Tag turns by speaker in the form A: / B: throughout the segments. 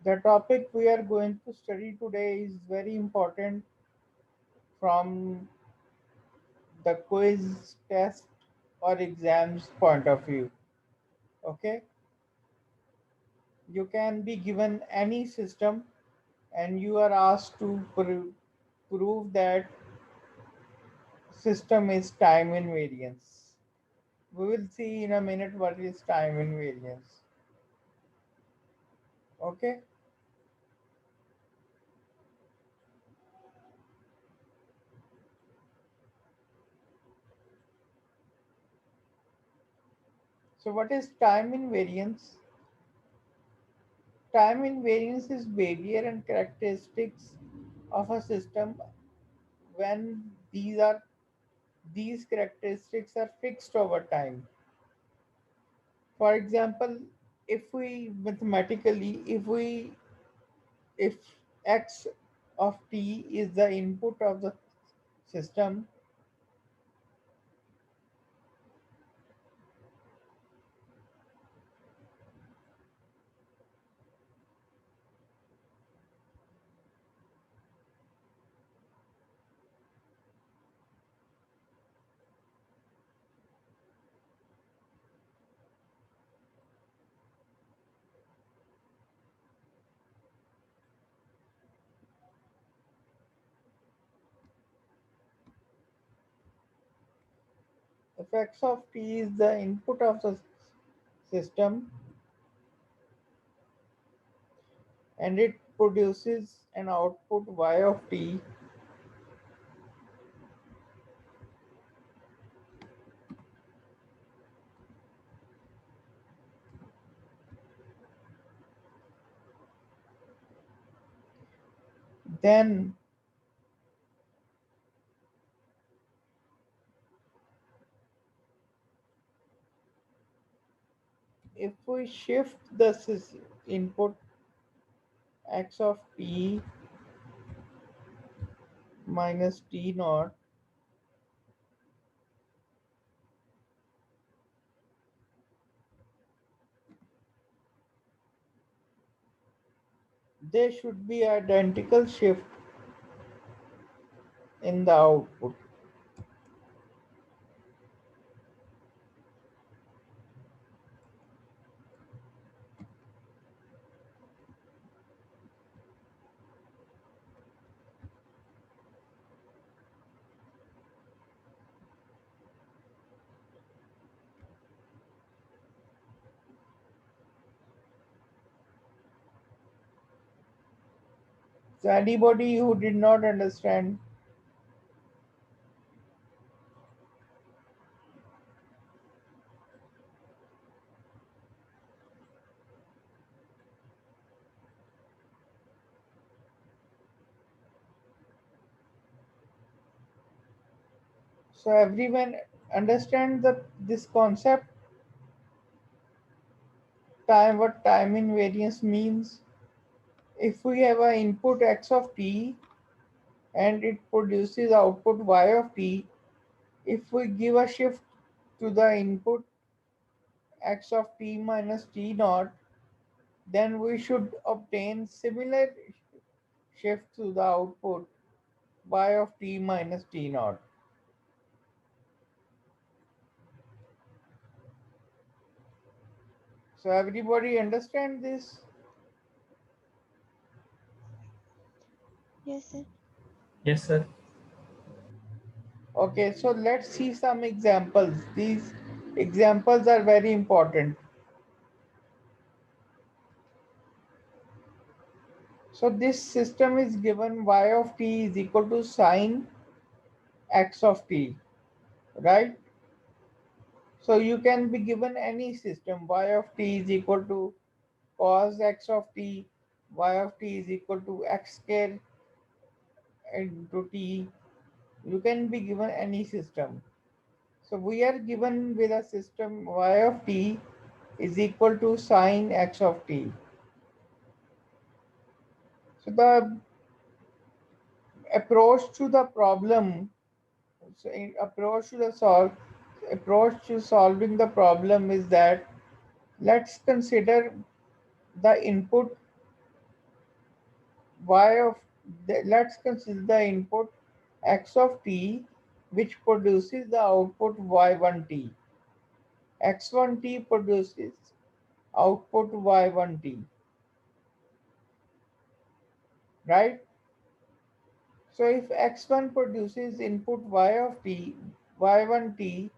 A: The topic we are going to study today is very important from the quiz, test, or exams point of view. Okay, you can be given any system and you are asked to prove that system is time invariance. We will see in a minute what is time invariance. Okay, so what is time invariance? Time invariance is behavior and characteristics of a system when these characteristics are fixed over time. For example, if we mathematically, if x of t is the input of the system, if x of t is the input of the system and it produces an output y of t, then if we shift the input x of t minus t naught, there should be identical shift in the output. So anybody who did not understand, so everyone understand this concept, time, what time invariance means. If we have an input x of t and it produces output y of t, if we give a shift to the input x of t minus t naught, then we should obtain similar shift to the output y of t minus t naught. So everybody understand this?
B: Yes, sir.
C: Yes, sir.
A: Okay, so let's see some examples. These examples are very important. So this system is given y of t is equal to sine x of t, right? So you can be given any system. Y of t is equal to cos x of t, y of t is equal to x square into t. You can be given any system. So we are given with a system y of t is equal to sine x of t. So the approach to the problem, so approach to solving the problem is that let's consider the input y of let's consider the input x of t, which produces the output y1t. x1t produces output y1t, right? So if x1 produces input y of t, y1t,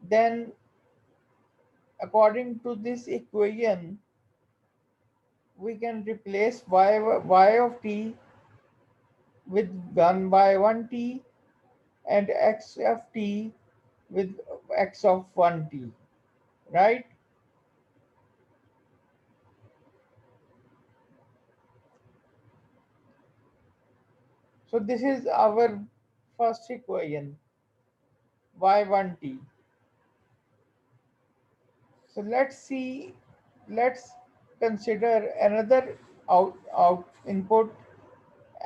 A: then according to this equation, we can replace y of t with 1 by 1t and x of t with x of 1t, right? So this is our first equation, y1t. So let's consider another out input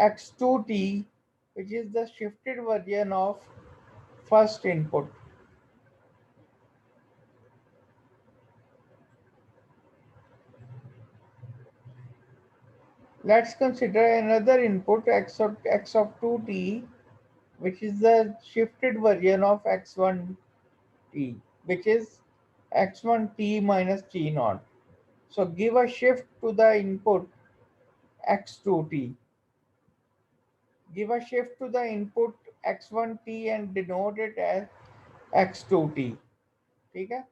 A: x2t, which is the shifted version of first input. Let's consider another input x of 2t, which is the shifted version of x1t, which is x1t minus t naught. So give a shift to the input x2t. Give a shift to the input x1t and denote it as x2t. ठीक है,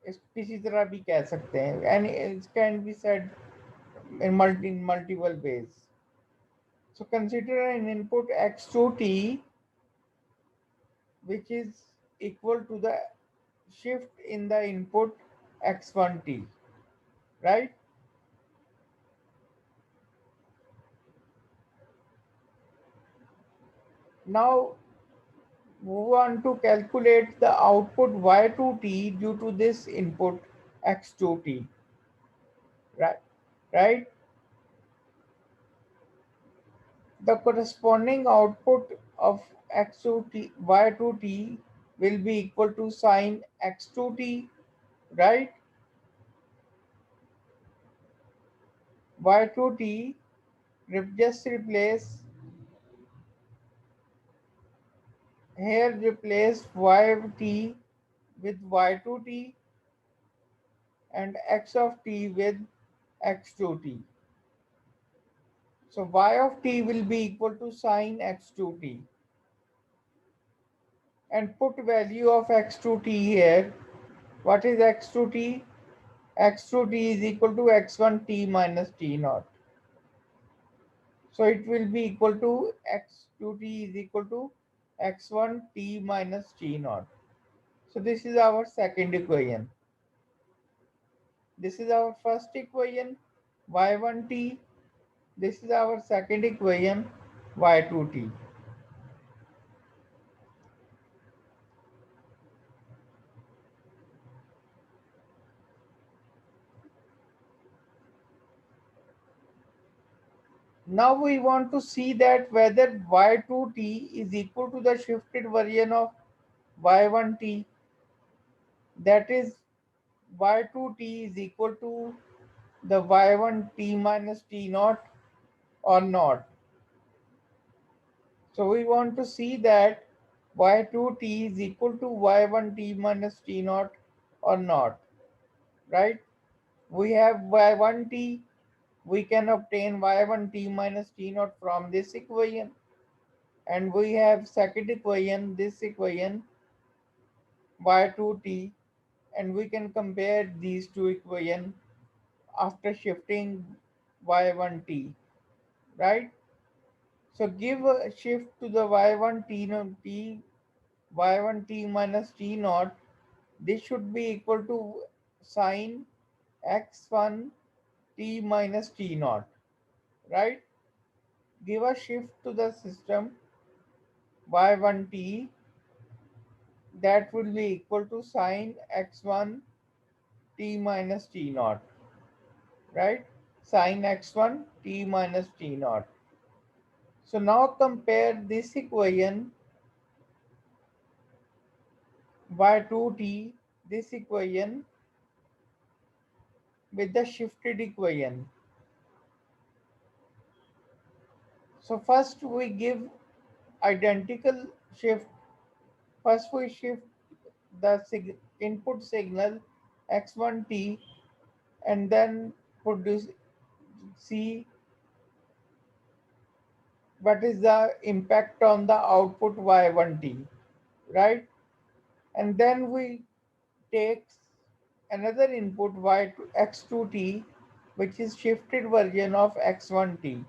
A: इस किसी तरह भी कह सकते हैं, and it can be said in multiple ways. So consider an input x2t, which is equal to the shift in the input x1t, right? Now we want to calculate the output y2t due to this input x2t, right? Right? The corresponding output of x2t, y2t will be equal to sine x2t, right? y2t, just replace here, replace yt with y2t and x of t with x2t. So y of t will be equal to sine x2t, and put value of x2t here. What is x2t? x2t is equal to x1t minus t naught. So it will be equal to x2t is equal to x1t minus t naught. So this is our second equation. This is our first equation, y1t. This is our second equation, y2t. Now we want to see that whether y2t is equal to the shifted version of y1t, that is y2t is equal to the y1t minus t naught or not. So we want to see that y2t is equal to y1t minus t naught or not, right? We have y1t, we can obtain y1t minus t naught from this equation, and we have second equation, this equation, y2t, and we can compare these two equations after shifting y1t, right? So give a shift to the y1t minus t naught. This should be equal to sine x1 t minus t naught, right? Give a shift to the system y1t, that will be equal to sine x1 t minus t naught, right? Sine x1 t minus t naught. So now compare this equation y2t, this equation with the shifted equation. So first we give identical shift. First we shift the input signal x1t, and then produce see what is the impact on the output y1t, right? And then we take another input x2t, which is shifted version of x1t,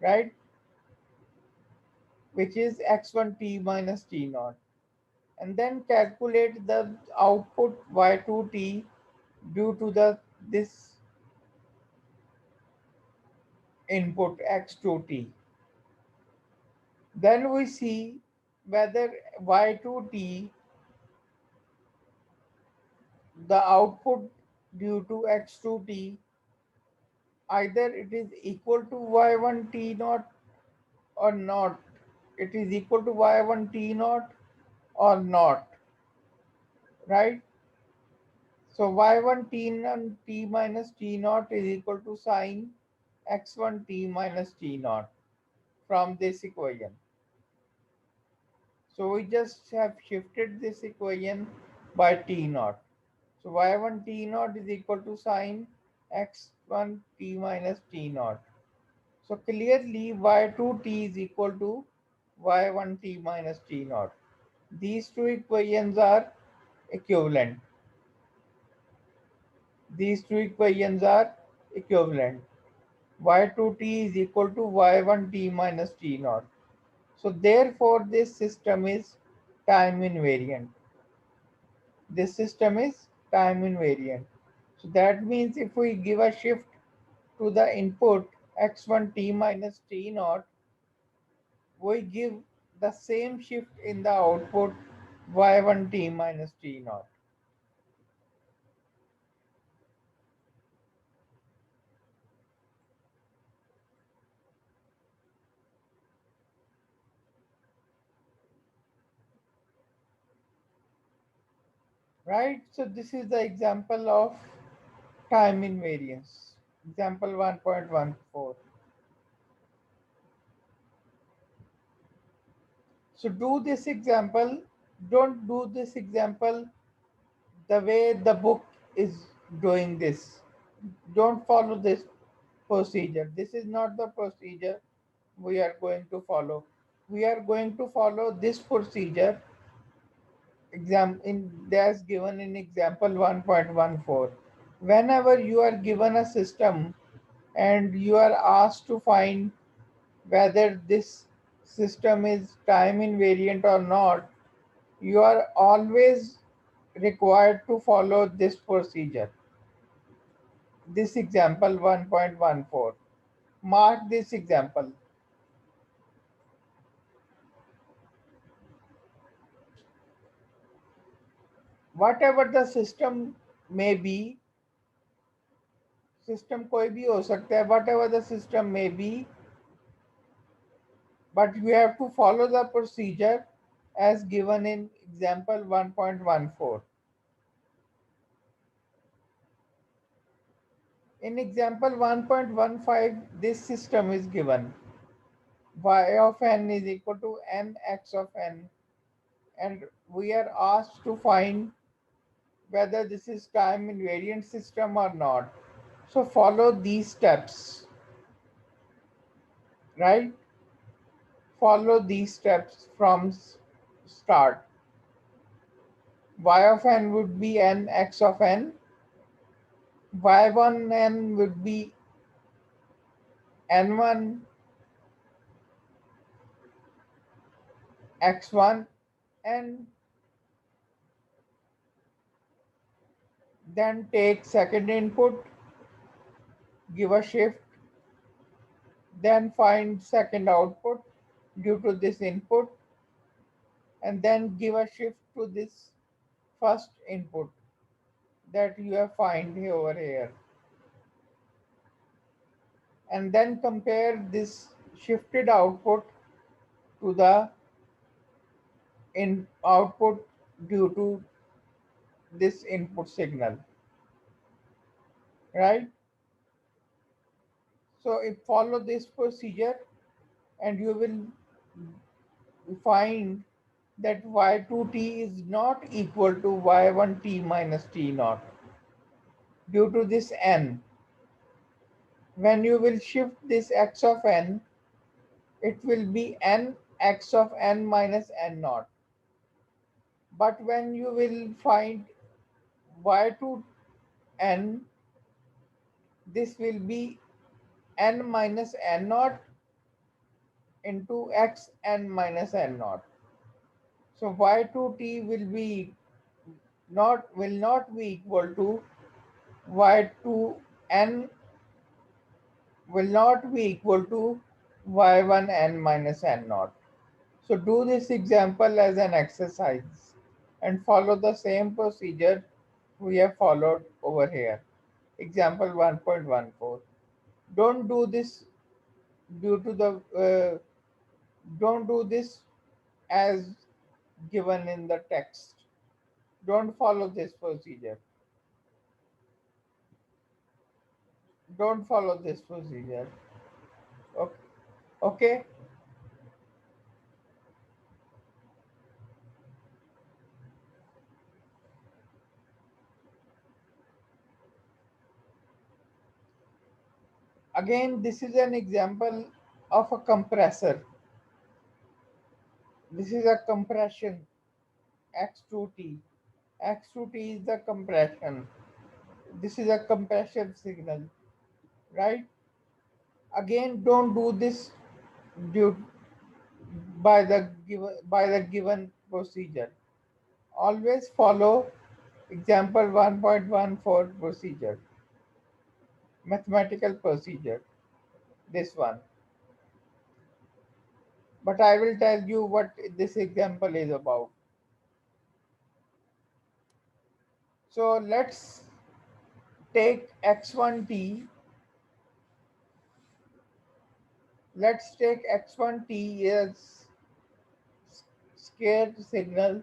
A: right? Which is x1t minus t naught, and then calculate the output y2t due to the this input x2t. Then we see whether y2t, the output due to x2t, either it is equal to y1 t naught or not. It is equal to y1 t naught or not, right? So y1 t minus t naught is equal to sine x1 t minus t naught from this equation. So we just have shifted this equation by t naught. So y1 t naught is equal to sine x1 t minus t naught. So clearly y2 t is equal to y1 t minus t naught. These two equations are equivalent. These two equations are equivalent. Y2t is equal to y1 t minus t naught. So therefore this system is time invariant. This system is time invariant. So that means if we give a shift to the input x1 t minus t naught, we give the same shift in the output y1 t minus t naught. Right? So this is the example of time invariance. Example 1.14. So do this example. Don't do this example the way the book is doing this. Don't follow this procedure. This is not the procedure we are going to follow. We are going to follow this procedure that's given in example 1.14. Whenever you are given a system and you are asked to find whether this system is time invariant or not, you are always required to follow this procedure. This example 1.14. Mark this example. Whatever the system may be, system कोई भी हो सकता है, whatever the system may be, but you have to follow the procedure as given in example 1.14. In example 1.15, this system is given. Y of n is equal to n x of n, and we are asked to find whether this is time invariant system or not. So follow these steps, right? Follow these steps from start. Y of n would be n x of n. Y1 n would be n1 x1, and then take second input, give a shift, then find second output due to this input, and then give a shift to this first input that you have find over here, and then compare this shifted output to the in output due to this input signal, right? So if follow this procedure, and you will find that y2t is not equal to y1t minus t naught due to this n. When you will shift this x of n, it will be n x of n minus n naught. But when you will find y2n, this will be n minus n naught into x n minus n naught. So y2t will not be equal to y2n will not be equal to y1n minus n naught. So do this example as an exercise and follow the same procedure we have followed over here. Example 1.14. Don't do this due to the don't do this as given in the text. Don't follow this procedure. Don't follow this procedure. Okay. Okay. Again, this is an example of a compressor. This is a compression x2t. X2t is the compression. This is a compression signal, right? Again, don't do this due by the given procedure. Always follow example 1.14 procedure, mathematical procedure, this one. But I will tell you what this example is about. So let's take x1t. Let's take x1t as scared signal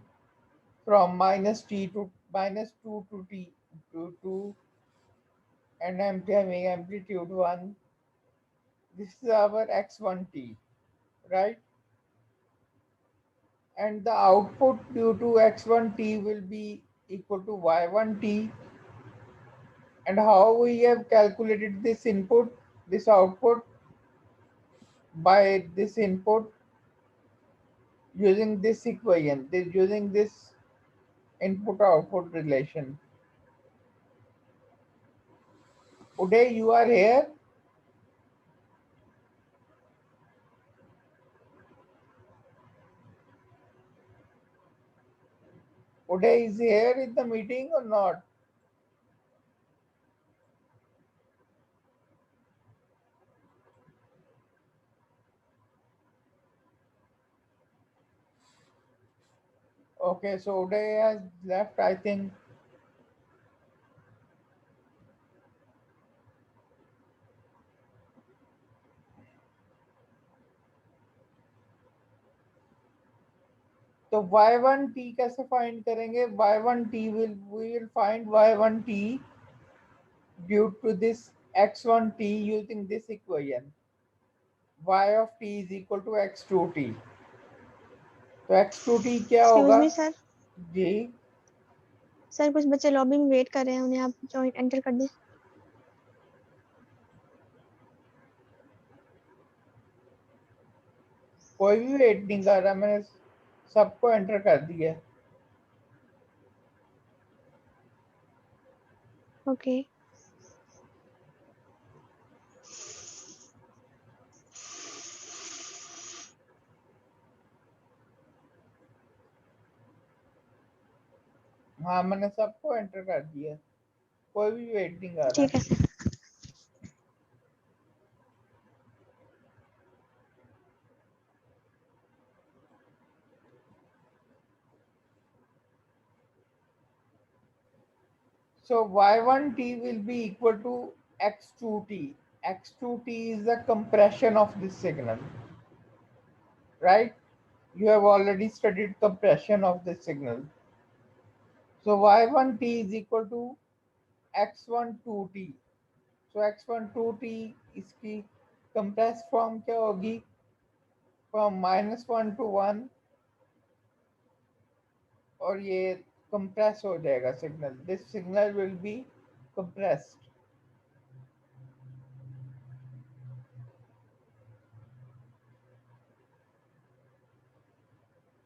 A: from minus t to minus 2 to t to 2, and I'm having amplitude 1. This is our x1t, right? And the output due to x1t will be equal to y1t. And how we have calculated this input, this output, by this input using this equation, using this input output relation. Uday, you are here? Uday is here in the meeting or not? Okay, so Uday has left, I think. तो y1t कैसे find करेंगे? y1t we will find y1t due to this x1t using this equation. Y of t is equal to x2t. तो x2t क्या
B: excuse
A: होगा?
B: मी sir.
A: जी
B: sir कुछ बच्चे lobby में wait कर रहे हैं, उन्हें आप जॉइन एंटर कर दें।
A: कोई भी वेट नहीं कर रहा, मैंने सबको एंटर कर दिया।
B: ओके
A: हाँ, मैंने सबको एंटर कर दिया, कोई भी वेट नहीं कर रहा।
B: ठीक है sir.
A: So y1t will be equal to x2t. x2t is the compression of this signal, right? You have already studied compression of the signal. So y1t is equal to x12t. So x12t इसकी compressed form क्या होगी? From -1 to 1, और ये compress हो जाएगा signal. This signal will be compressed.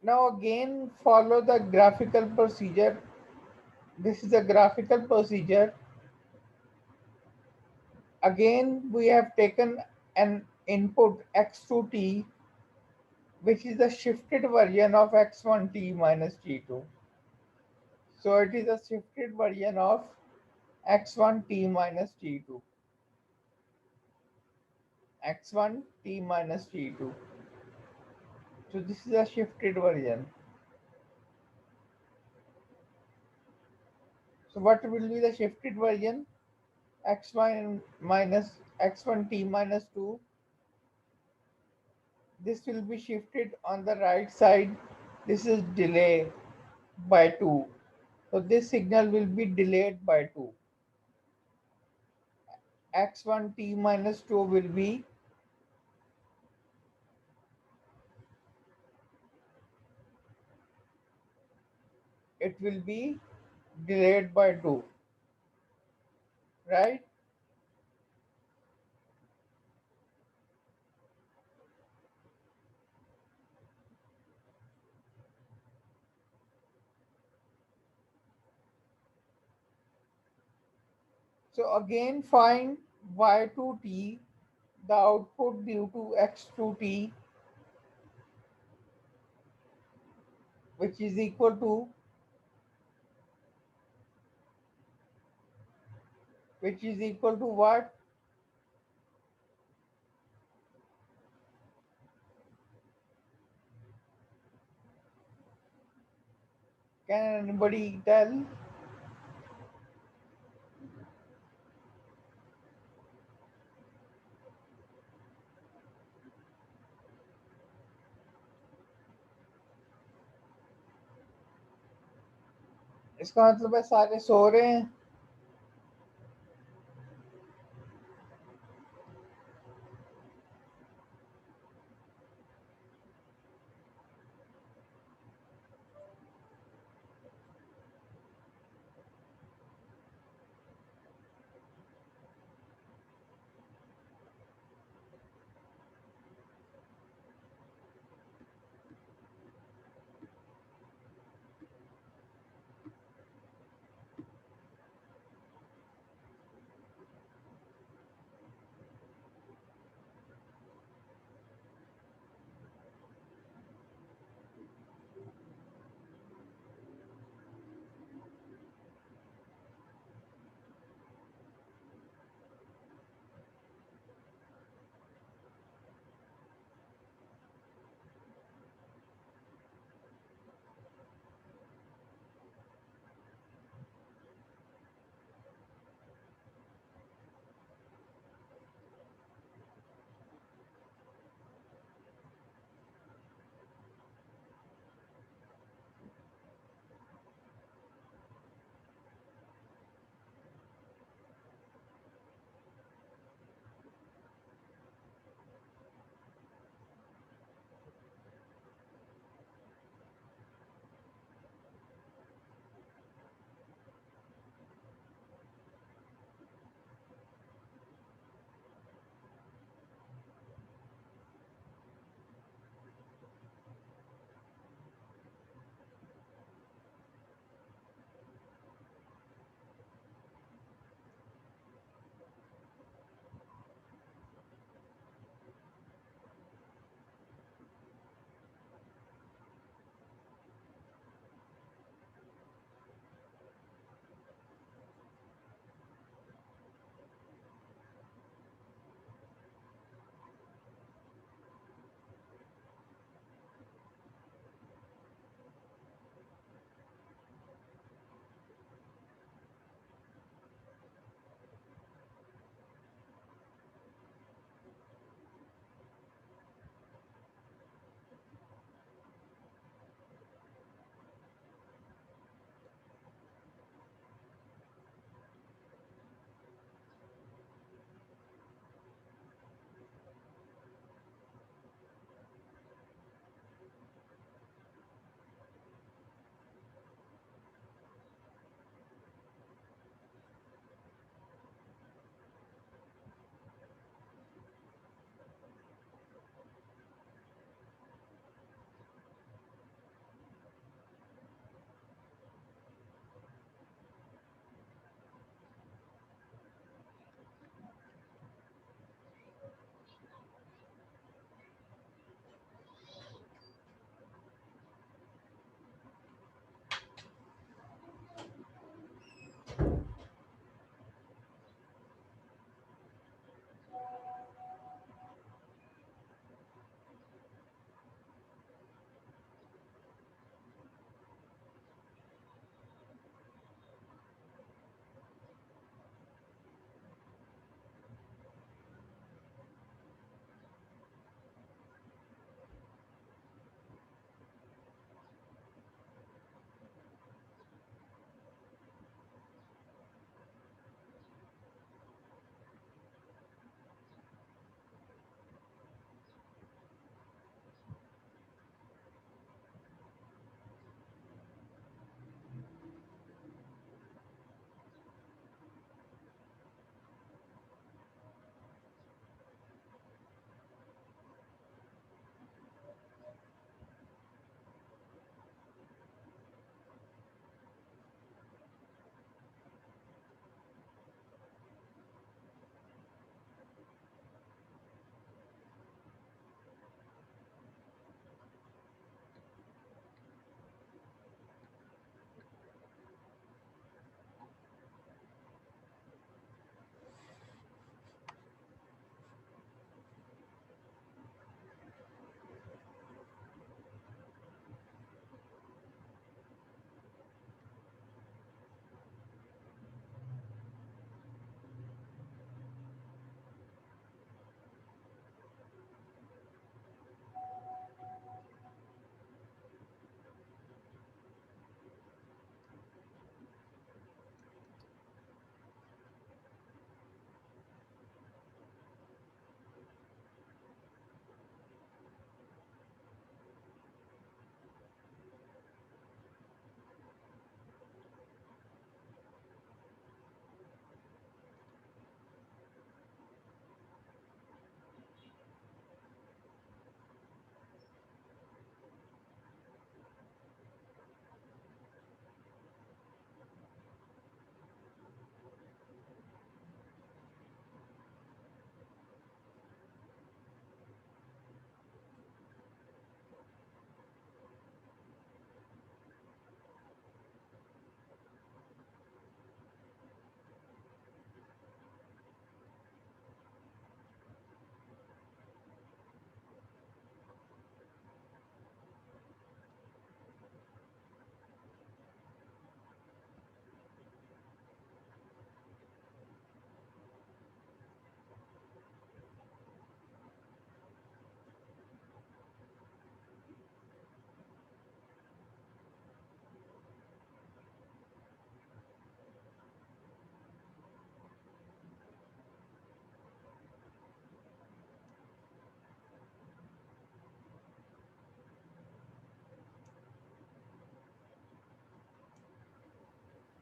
A: Now again follow the graphical procedure. This is a graphical procedure. Again we have taken an input x2t, which is a shifted version of x1t minus t2. So it is a shifted version of x1t minus t2. x1t minus t2. So this is a shifted version. So what will be the shifted version? x1 minus x1t minus 2. This will be shifted on the right side. This is delay by 2. So this signal will be delayed by 2. x1t minus 2 will be, it will be delayed by 2, right? So again find y2t, the output due to x2t, which is equal to, what? Can anybody tell? इसका मतलब है सारे सो रहे हैं.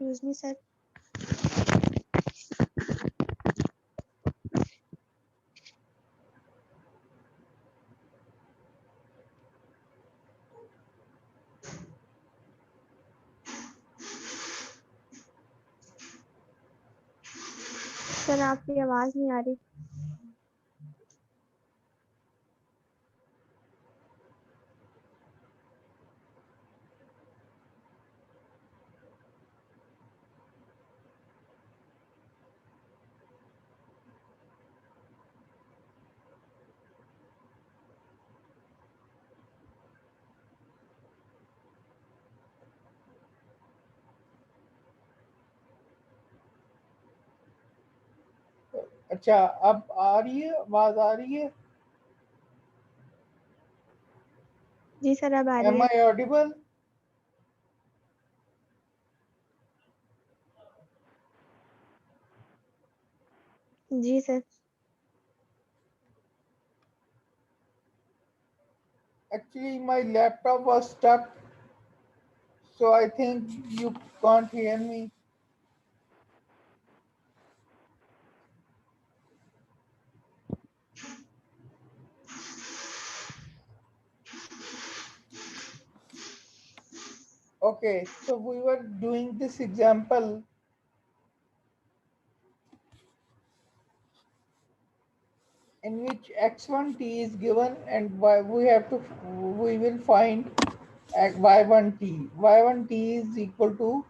B: Excuse me, sir. Sir आपकी आवाज नहीं आ रही।
A: अच्छा, अब आ रही है, आवाज आ रही है?
B: जी सर अब आ रही
A: Am
B: है।
A: I audible?
B: जी sir.
A: Actually, my laptop was stuck, so I think you can't hear me. Okay, so we were doing this example in which x1t is given and we will find y1t. y1t is equal to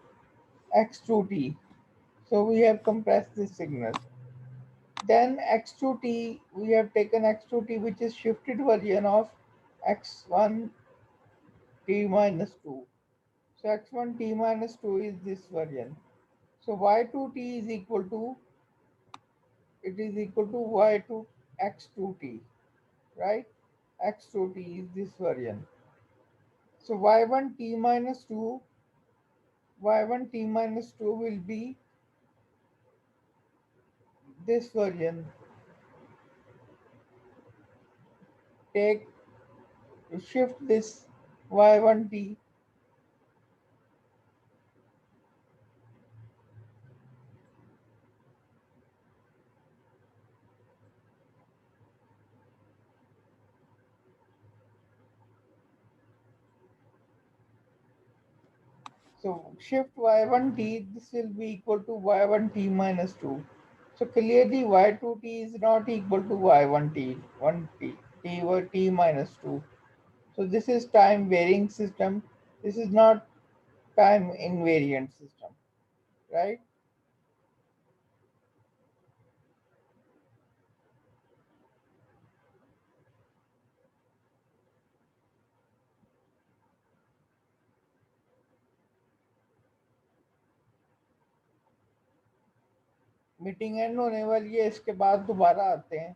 A: x2t. So we have compressed this signal. Then x2t, we have taken x2t, which is shifted version of x1t minus 2. So x1t minus 2 is this version. So y2t is equal to, it is equal to y2 x2t, right? x2t is this version. So y1t minus 2, y1t minus 2 will be this version. Take, shift this y1t. So shift y1t, this will be equal to y1t minus 2. So clearly y2t is not equal to y1t, 1t, t or t minus 2. So this is time varying system. This is not time invariant system, right? Meeting and होने वाली है, इसके बाद दोबारा आते हैं।